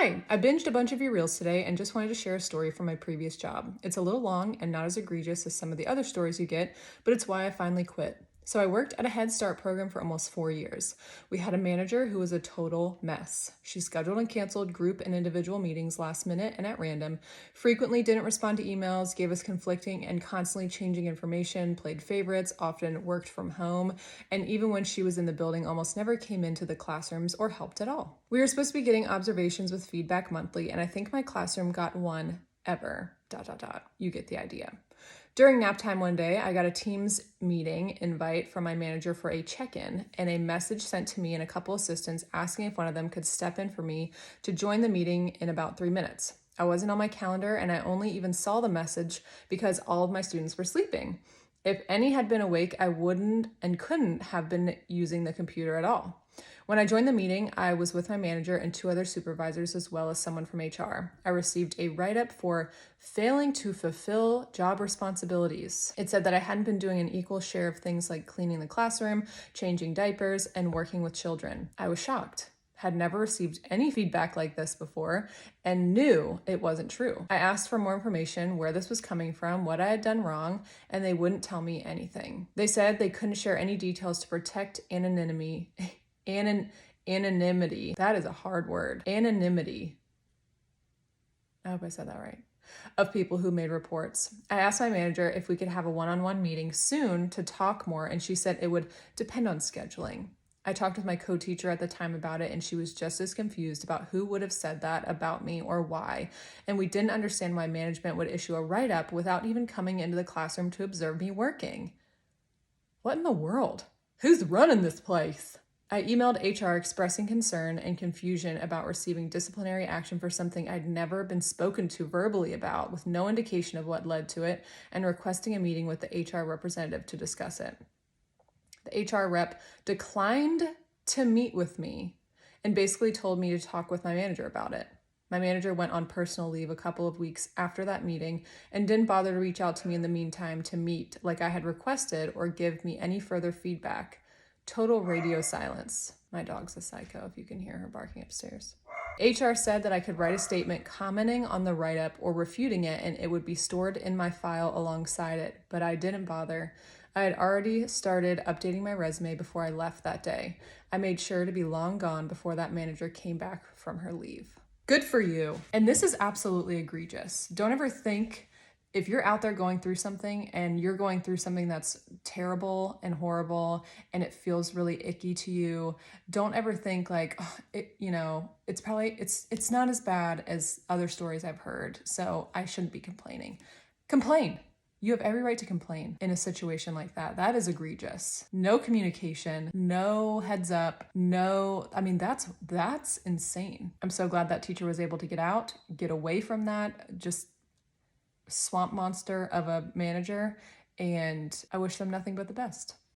Hi, I binged a bunch of your reels today and just wanted to share a story from my previous job. It's a little long and not as egregious as some of the other stories you get, but it's why I finally quit. So I worked at a Head Start program for almost 4 years. We had a manager who was a total mess. She scheduled and canceled group and individual meetings last minute and at random, frequently didn't respond to emails, gave us conflicting and constantly changing information, played favorites, often worked from home, and even when she was in the building, almost never came into the classrooms or helped at all. We were supposed to be getting observations with feedback monthly, and I think my classroom got one ever. ... You get the idea. During nap time one day, I got a Teams meeting invite from my manager for a check-in and a message sent to me and a couple assistants asking if one of them could step in for me to join the meeting in about 3 minutes. I wasn't on my calendar and I only even saw the message because all of my students were sleeping. If any had been awake, I wouldn't and couldn't have been using the computer at all. When I joined the meeting, I was with my manager and 2 other supervisors as well as someone from HR. I received a write-up for failing to fulfill job responsibilities. It said that I hadn't been doing an equal share of things like cleaning the classroom, changing diapers, and working with children. I was shocked. Had never received any feedback like this before and knew it wasn't true. I asked for more information, where this was coming from, what I had done wrong, and they wouldn't tell me anything. They said they couldn't share any details to protect anonymity. Anonymity. That is a hard word. Anonymity. I hope I said that right. Of people who made reports. I asked my manager if we could have a one-on-one meeting soon to talk more, and she said it would depend on scheduling. I talked with my co-teacher at the time about it, and she was just as confused about who would have said that about me or why. And we didn't understand why management would issue a write-up without even coming into the classroom to observe me working. What in the world? Who's running this place? I emailed HR expressing concern and confusion about receiving disciplinary action for something I'd never been spoken to verbally about, with no indication of what led to it, and requesting a meeting with the HR representative to discuss it. The HR rep declined to meet with me and basically told me to talk with my manager about it. My manager went on personal leave a couple of weeks after that meeting and didn't bother to reach out to me in the meantime to meet like I had requested or give me any further feedback. Total radio silence. My dog's a psycho if you can hear her barking upstairs. HR said that I could write a statement commenting on the write-up or refuting it, and it would be stored in my file alongside it, but I didn't bother. I had already started updating my resume before I left that day. I made sure to be long gone before that manager came back from her leave. Good for you. And this is absolutely egregious. Don't ever think, if you're out there going through something and you're going through something that's terrible and horrible and it feels really icky to you, don't ever think like, oh, it's not as bad as other stories I've heard, so I shouldn't be complaining. Complain. You have every right to complain in a situation like that. That is egregious. No communication, no heads up, that's insane. I'm so glad that teacher was able to get out, get away from that, just swamp monster of a manager, and I wish them nothing but the best.